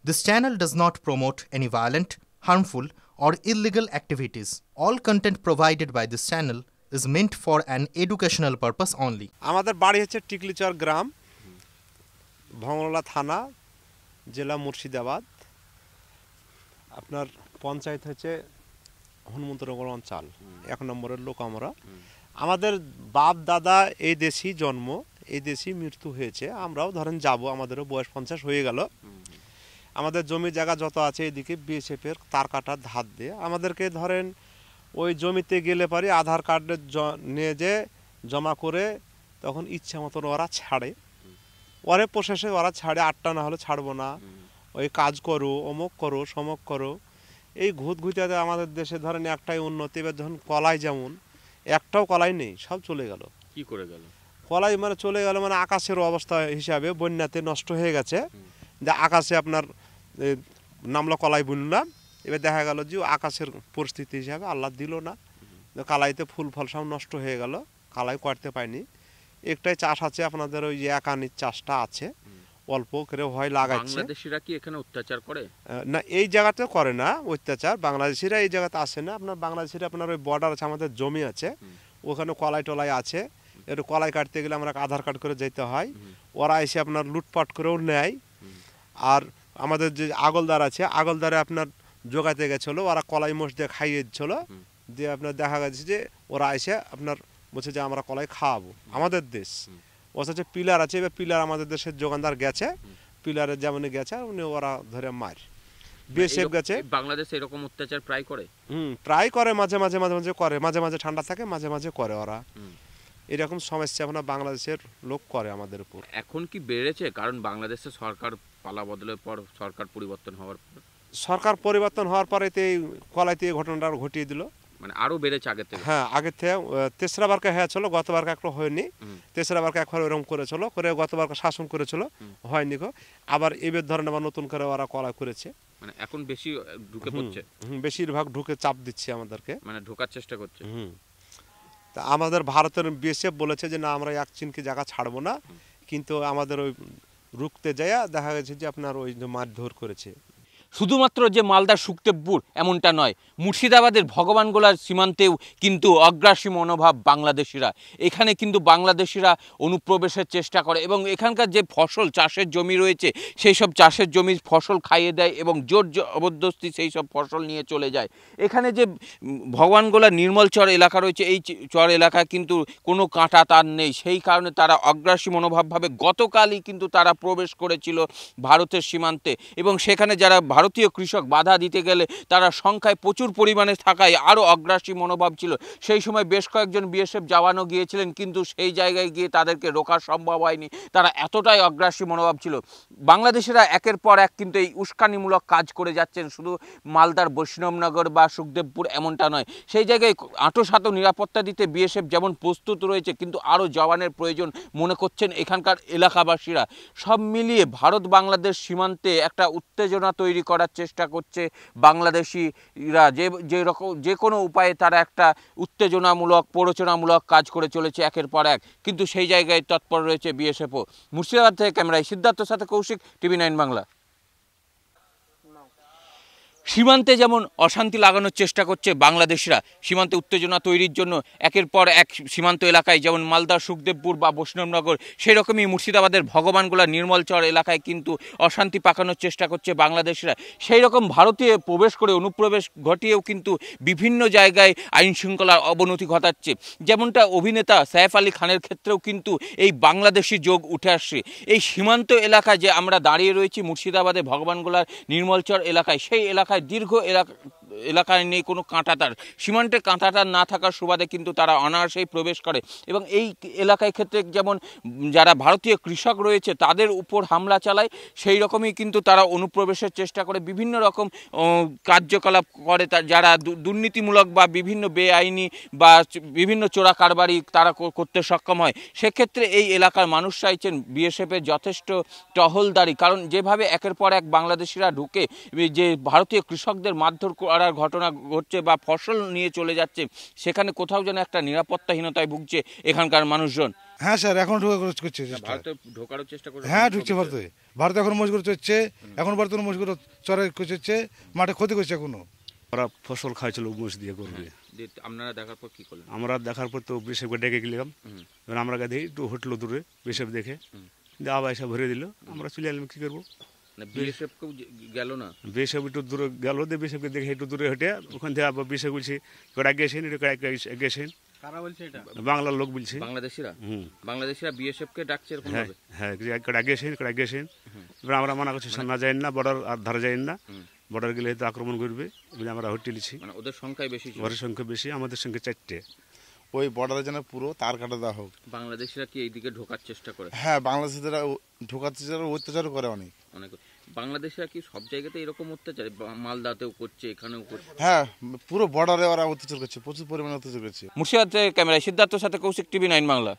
This channel does not promote any violent, harmful, or illegal activities. All content provided by this channel is meant for an educational purpose only. আমাদের বাড়ি হচ্ছে টিকলিচর গ্রাম, ভঙ্গলা থানা, জেলা মুর্শিদাবাদ। আপনার পঞ্চায়েত হচ্ছে হনুমন্তনগর অঞ্চল, 1 নম্বরের লোক আমরা। আমাদের বাপ দাদা এই দেশেই জন্ম, এই দেশেই মৃত্যু হয়েছে। আমরাও ধরেন যাব, আমাদেরও বয়স 50 হয়ে গেল। আমাদের জমি জায়গা যত আছে এদিকে বিএসএফের তার কাটার ধার দিয়ে আমাদেরকে ধরেন ওই জমিতে গেলে পারি আধার কার্ড নিয়ে যে জমা করে তখন ইচ্ছা মতন ওরা ছাড়ে, ওরে প্রশেষে ওরা ছাড়ে। 8টা না হলে ছাড়বো না, ওই কাজ করো, অমুক করো, সমক করো। এই ঘুতে আমাদের দেশে ধরেন একটাই উন্নতি। এবার যখন কলাই, যেমন একটাও কলাই নেই, সব চলে গেল। কি করে গেল? কলাই মানে চলে গেল মানে আকাশের অবস্থা হিসাবে বন্যাতে নষ্ট হয়ে গেছে। যে আকাশে আপনার নামলো কলাই বুনলাম, এবার দেখা গেল যে আকাশের পরিস্থিতি হিসাবে আল্লাহ দিল না, কালাইতে ফুল ফল সব নষ্ট হয়ে গেল, কালাই করতে পাইনি। একটাই চাষ আছে আপনাদের, ওই যে একানির চাষটা আছে, অল্প করে হয় লাগাচ্ছে। বাংলাদেশিরা কি এখানে অত্যাচার করে? না, এই জায়গাতে করে না অত্যাচার, বাংলাদেশিরা এই জায়গাতে আসে না। আপনার বাংলাদেশিরা আপনার ওই বর্ডার আছে, আমাদের জমি আছে, ওখানে কলাই টলাই আছে। একটু কলাই কাটতে গেলে আমরা আধার কার্ড করে যেতে হয়, ওরা এসে আপনার লুটপাট করেও নেয়। আর আমাদের যে আগলদার আছে, আগলদারে আপনার জোগাতে গেছিলো, ওরা কলাই মোষ দিয়ে খাইয়ে দিচ্ছিলো, দিয়ে আপনার দেখা গেছে যে ওরা এসে আপনার বলছে যে আমরা কলাই খাওয়াবো। আমাদের দেশ হচ্ছে পিলার আছে, এবার পিলার আমাদের দেশের যোগানদার গেছে, পিলারে যেমন গেছে উনি ওরা ধরে মার বিএসএফ গেছে। বাংলাদেশে এরকম অত্যাচার প্রায় করে, প্রায় করে, মাঝে মাঝে করে, মাঝে মাঝে ঠান্ডা থাকে, মাঝে মাঝে করে ওরা। এরকম সমস্যা আপনার বাংলাদেশের লোক করে আমাদের উপর। এখন কি বেড়েছে? কারণ বাংলাদেশে সরকার পালা বদলের পর, সরকার পরিবর্তন হওয়ার পর, সরকার পরিবর্তন হওয়ার পরে এই কলাইতে ঘটনাটা ঘটিয়ে দিল। মানে আরো বেড়েছে আগে থেকে? হ্যাঁ, আগে থেকে তেসরা বারকে হয়েছিল, গতবার একটা হয়নি। তেসরা বারকে একবার ওরকম করেছিল, করে গতবার শাসন করেছিল, হয়নি গো। আবার এবার ধরেন আবার নতুন করে ওরা কলা করেছে। মানে এখন বেশি ঢুকে পড়ছে, বেশিরভাগ ঢুকে চাপ দিচ্ছে আমাদেরকে, মানে ঢোকার চেষ্টা করছে। তা আমাদের ভারতের বিএসএফ বলেছে যে না, আমরা এক চিনকে জায়গা ছাড়বো না, কিন্তু আমাদের ওই রুখতে যায় দেখা গেছে যে আপনার ওই মারধর করেছে। শুধুমাত্র যে মালদার সুখদেবপুর এমনটা নয়, মুর্শিদাবাদের ভগবানগোলার সীমান্তেও কিন্তু অগ্রাসী মনোভাব বাংলাদেশিরা। এখানে কিন্তু বাংলাদেশিরা অনুপ্রবেশের চেষ্টা করে এবং এখানকার যে ফসল চাষের জমি রয়েছে সেই সব চাষের জমির ফসল খাইয়ে দেয় এবং জোর জবরদস্তি সেই সব ফসল নিয়ে চলে যায়। এখানে যে ভগবানগোলার নির্মল চর এলাকা রয়েছে, এই চর এলাকা কিন্তু কোনো কাঁটা তার নেই, সেই কারণে তারা অগ্রাসী মনোভাবভাবে গতকালই কিন্তু তারা প্রবেশ করেছিল ভারতের সীমান্তে এবং সেখানে যারা ভারতীয় কৃষক বাধা দিতে গেলে তারা সংখ্যায় প্রচুর পরিমাণে থাকায় আরও অগ্রাসী মনোভাব ছিল। সেই সময় বেশ কয়েকজন বিএসএফ জওয়ানও গিয়েছিলেন, কিন্তু সেই জায়গায় গিয়ে তাদেরকে রোকা সম্ভব হয়নি, তারা এতটাই অগ্রাসী মনোভাব ছিল। বাংলাদেশিরা একের পর এক কিন্তু এই উস্কানিমূলক কাজ করে যাচ্ছেন, শুধু মালদার বৈষ্ণবনগর বা সুখদেবপুর এমনটা নয়, সেই জায়গায় আঁটোসাঁটো নিরাপত্তা দিতে বিএসএফ যেমন প্রস্তুত রয়েছে, কিন্তু আরও জওয়ানের প্রয়োজন মনে করছেন এখানকার এলাকাবাসীরা। সব মিলিয়ে ভারত বাংলাদেশ সীমান্তে একটা উত্তেজনা তৈরি করার চেষ্টা করছে বাংলাদেশিরা। যে কোনো উপায়ে তারা একটা উত্তেজনামূলক, প্ররোচনামূলক কাজ করে চলেছে একের পর এক, কিন্তু সেই জায়গায় তৎপর রয়েছে বিএসএফও। মুর্শিদাবাদ থেকে ক্যামেরায় সিদ্ধার্থর সাথে কৌশিক, TV9 বাংলা। সীমান্তে যেমন অশান্তি লাগানোর চেষ্টা করছে বাংলাদেশিরা, সীমান্তে উত্তেজনা তৈরির জন্য একের পর এক সীমান্ত এলাকায় যেমন মালদার সুখদেবপুর বা বৈষ্ণবনগর, সেই রকমই মুর্শিদাবাদের ভগবানগোলা নির্মলচর এলাকায় কিন্তু অশান্তি পাকানোর চেষ্টা করছে বাংলাদেশিরা। সেই রকম ভারতীয় প্রবেশ করে অনুপ্রবেশ ঘটিয়েও কিন্তু বিভিন্ন জায়গায় আইন শৃঙ্খলার অবনতি ঘটাচ্ছে। যেমনটা অভিনেতা সাইফ আলী খানের ক্ষেত্রেও কিন্তু এই বাংলাদেশি যোগ উঠে আসছে। এই সীমান্ত এলাকায় যে আমরা দাঁড়িয়ে রয়েছি মুর্শিদাবাদে ভগবানগোলার নির্মলচর এলাকায়, সেই এলাকায় দীর্ঘ এলাকায় নেই কোনো কাঁটাতার, সীমান্তে কাঁটাতার না থাকার সুবাদে কিন্তু তারা অনায়াসেই প্রবেশ করে এবং এই এলাকায় ক্ষেত্রে যেমন যারা ভারতীয় কৃষক রয়েছে তাদের উপর হামলা চালায়, সেই রকমই কিন্তু তারা অনুপ্রবেশের চেষ্টা করে, বিভিন্ন রকম কার্যকলাপ করে, যারা দুর্নীতিমূলক বা বিভিন্ন বেআইনি বা বিভিন্ন চোরা কারবারি তারা করতে সক্ষম হয়। সেক্ষেত্রে এই এলাকার মানুষ চাইছেন বিএসএফের যথেষ্ট টহলদারি, কারণ যেভাবে একের পর এক বাংলাদেশিরা ঢুকে যে ভারতীয় কৃষকদের মারধর করা ছাড়ার ঘটনা ঘটছে বা ফসল নিয়ে চলে যাচ্ছে, সেখানে কোথাও যেন একটা নিরাপত্তাহীনতায় ভুগছে এখানকার মানুষজন। হ্যাঁ স্যার, এখন করছে চেষ্টা। ভারতে ঢোকারও চেষ্টা করছে। হ্যাঁ ঢুকছে ভারতে। ভারতে এখন মজগুর চড়ছে, এখন বর্তমানে মজগুর চড়াই করছে, মাঠে ক্ষতি করছে এখনো। ওরা ফসল খাইছিল মোষ দিয়ে করবে। আপনারা দেখার পর কি করলেন? আমরা দেখার পর তো বিশেষকে ডেকে গেলাম, এবার আমরা দেখি একটু হোটেল দূরে বিশেষ দেখে দিয়ে আবার এসে ভরে দিল, আমরা চলে এলাম। কি করবো, বিএসএফ কেউ গেল না? বিশেষ একটু দূরে গেল, দিয়ে বিশেষকে দেখে একটু দূরে হেঁটে ওখান থেকে আবার বিশেষ বলছি এটা গেছেন, এটা গেছেন। কারা বলছে এটা? বাংলার লোক বলছে। বাংলাদেশিরা? বাংলাদেশিরা বিএসএফ কে ডাকছে এরকম হ্যাঁ ভাবে? হ্যাঁ, গেছেন। এবার আমরা মানা করছি না যাই না, বর্ডার আর ধারে যাই না, বর্ডার গেলে হয়তো আক্রমণ করবে বলে আমরা হোটেলেছি। মানে ওদের সংখ্যাই বেশি, ওদের সংখ্যা বেশি, আমাদের সংখ্যা 4টে। ওই বর্ডারের জন্য পুরো তার কাটা দেওয়া হোক। বাংলাদেশিরা কি এইদিকে ঢোকার চেষ্টা করে? হ্যাঁ, বাংলাদেশিরা ঢোকার চেষ্টা অত্যাচার করে অনেক। বাংলাদেশিরা কি সব জায়গাতে এরকম অত্যাচার? মালদাতেও করছে, এখানেও করছে? হ্যাঁ, পুরো বর্ডারে ওরা অত্যাচার করছে, প্রচুর পরিমাণে অত্যাচার করছে। মুর্শিদাবাদ ক্যামেরায় সিদ্ধার্থর সাথে কৌশিক, টিভি 9 বাংলা।